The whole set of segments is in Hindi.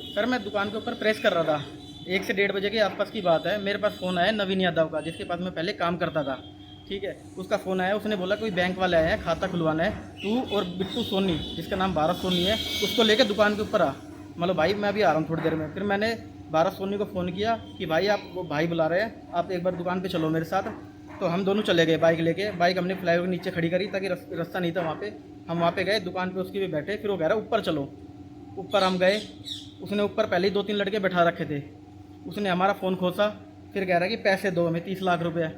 सर मैं दुकान के ऊपर प्रेस कर रहा था, 1 से 1:30 बजे के आसपास की बात है। मेरे पास फ़ोन आया नवीन यादव का, जिसके पास मैं पहले काम करता था। ठीक है, उसका फ़ोन आया, उसने बोला कोई बैंक वाले आए हैं, खाता खुलवाना है, तू और बिट्टू सोनी, जिसका नाम भारत सोनी है, उसको लेकर दुकान के ऊपर आ। मतलब भाई मैं अभी आ रहा हूँ थोड़ी देर में। फिर मैंने भारत सोनी को फ़ोन किया कि भाई आप, वो भाई बुला रहे हैं, आप एक बार दुकान पे चलो मेरे साथ। तो हम दोनों चले गए बाइक लेके। बाइक हमने फ्लाईओवर के नीचे खड़ी करी ताकि रास्ता नहीं था वहाँ पे। हम वहाँ पे गए, दुकान पे उसकी भी बैठे। फिर वो कह रहा है ऊपर चलो। ऊपर हम गए, उसने ऊपर पहले ही 2-3 लड़के बैठा रखे थे। उसने हमारा फ़ोन खोसा, फिर कह रहा है कि पैसे दो हमें 30 लाख रुपए।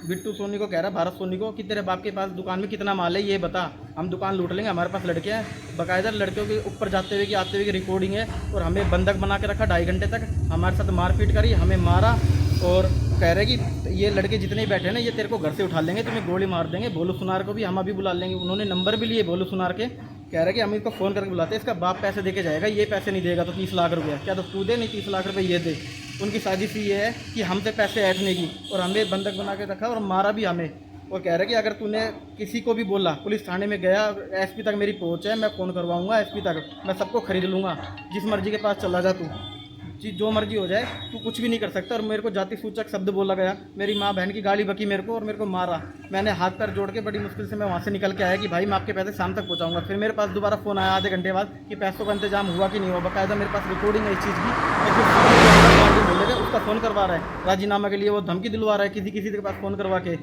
बिट्टू सोनी को कह रहा है भारत सोनी को कि तेरे बाप के पास दुकान में कितना माल है ये बता, हम दुकान लूट लेंगे, हमारे पास लड़के हैं। बाकायदा लड़कियों के ऊपर जाते हुए कि आते हुए की रिकॉर्डिंग है। और हमें बंधक बना के रखा 2.5 घंटे तक, हमारे साथ मारपीट करी, हमें मारा। और कह रहे कि ये लड़के जितने ही बैठे हैं ना, ये तेरे को घर से उठा लेंगे, तुम्हें गोली मार देंगे। भोलू सुनार को भी हम अभी बुला लेंगे। उन्होंने नंबर भी लिए भोलू सुनार के। कह रहे कि हम इसको फ़ोन करके बुलाते हैं, इसका बाप पैसे दे के जाएगा, ये पैसे नहीं देगा तो 30 लाख रुपया। क्या तो तू दे, नहीं 30 लाख रुपये ये दे। उनकी साजिश ये है कि हमसे पैसे ऐंठने की, और हमें बंधक बना के रखा और मारा भी हमें। और कह रहे कि अगर तूने किसी को भी बोला, पुलिस थाने में गया, एसपी तक मेरी पहुंच है, मैं फ़ोन करवाऊंगा एसपी तक, मैं सबको खरीद लूँगा, जिस मर्जी के पास चला जा तू, जी जो मर्जी हो जाए, तू कुछ भी नहीं कर सकता। और मेरे को जाति सूचक शब्द बोला गया, मेरी माँ बहन की गाली बकी मेरे को, और मेरे को मारा। मैंने हाथ पैर जोड़ के बड़ी मुश्किल से मैं वहाँ से निकल के आया कि भाई मैं आपके पैसे शाम तक पहुँचाऊंगा। फिर मेरे पास दोबारा फ़ोन आया आधे घंटे बाद कि पैसों का इंतजाम हुआ कि नहीं हुआ। बाकायदा मेरे पास रिकॉर्डिंग है इस चीज़ की। और जो बोले थे उसका फ़ोन करवा रहा है राजीनामा के लिए, वो धमकी दिलवा रहा है किसी किसी के पास फ़ोन करवा के।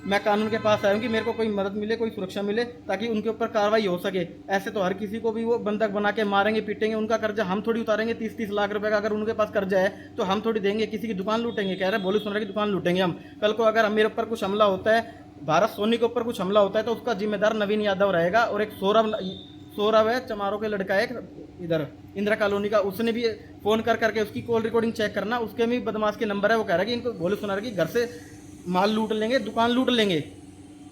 मैं कानून के पास आया हूँ कि मेरे को कोई मदद मिले, कोई सुरक्षा मिले, ताकि उनके ऊपर कार्रवाई हो सके। ऐसे तो हर किसी को भी वो बंधक बना के मारेंगे पीटेंगे। उनका कर्जा हम थोड़ी उतारेंगे 30-30 लाख रुपए का। अगर उनके पास कर्जा है तो हम थोड़ी देंगे, किसी की दुकान लूटेंगे। कह रहे हैं भोलू सोनार की दुकान लूटेंगे हम। कल को अगर मेरे ऊपर कुछ हमला होता है, भारत सोनी के ऊपर कुछ हमला होता है, तो उसका जिम्मेदार नवीन यादव रहेगा। और एक सौरभ है, चमारों के लड़का है इधर इंदिरा कॉलोनी का, उसने भी फ़ोन कर करके उसकी कॉल रिकॉर्डिंग चेक करना, उसके भी बदमाश के नंबर है। वो कह रहा है कि इनको भोलू सोनार की घर से माल लूट लेंगे, दुकान लूट लेंगे।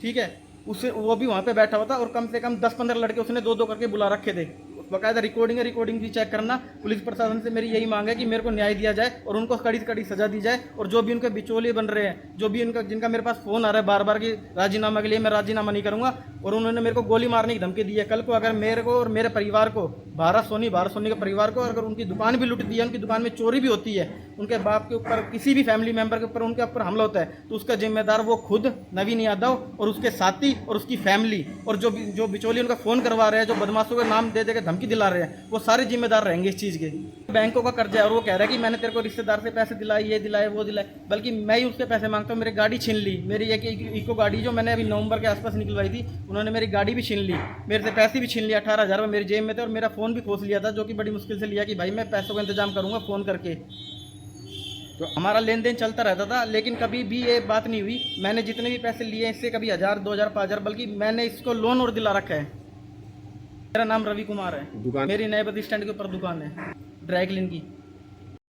ठीक है, उससे वो भी वहाँ पे बैठा हुआ था। और कम से कम 10-15 लड़के उसने 2-2 करके बुला रखे थे। बाकायदा रिकॉर्डिंग है, रिकॉर्डिंग भी चेक करना। पुलिस प्रशासन से मेरी यही मांग है कि मेरे को न्याय दिया जाए और उनको कड़ी से कड़ी सजा दी जाए। और जो भी उनके बिचौलिए बन रहे हैं, जो भी उनका, जिनका मेरे पास फ़ोन आ रहा है बार बार कि राजीनामा के लिए, मैं राजीनामा नहीं करूँगा। और उन्होंने मेरे को गोली मारने की धमकी दी है। कल को अगर मेरे को और मेरे परिवार को, भारत सोनी के परिवार को, अगर उनकी दुकान भी लूट दी है, उनकी दुकान में चोरी भी होती है, उनके बाप के ऊपर, किसी भी फैमिली मेंबर के ऊपर उनके ऊपर हमला होता है, तो उसका जिम्मेदार वो खुद नवीन यादव और उसके साथी और उसकी फैमिली, और जो बिचौली उनका फ़ोन करवा रहे हैं, जो बदमाशों के नाम दे के धमकी दिला रहे हैं, वो सारे जिम्मेदार रहेंगे इस चीज़ के। बैंकों का कर्जा है, और वो कह रहा है कि मैंने तेरे को रिश्तेदार से पैसे दिलाए, ये दिलाए, वो दिलाए, बल्कि मैं ही उसके पैसे मांगता हूँ। मेरी गाड़ी छीन ली, मेरी एक इको गाड़ी जो मैंने अभी नवंबर के आसपास निकलवाई थी, उन्होंने मेरी गाड़ी भी छीन ली, मेरे से पैसे भी छीन लिया, 18,000 रुपये मेरी जेब में थे। और मेरा फ़ोन भी खोस लिया था, जो कि बड़ी मुश्किल से लिया कि भाई मैं पैसों का इंतजाम करूँगा फ़ोन करके। तो हमारा लेन देन चलता रहता था, लेकिन कभी भी ये बात नहीं हुई। मैंने जितने भी पैसे लिए इससे, कभी 1000, 2000, 5000, बल्कि मैंने इसको लोन और दिला रखा है। मेरा नाम रवि कुमार है। दुकान मेरी नए बस स्टैंड के ऊपर दुकान है, ड्राई क्लीन की।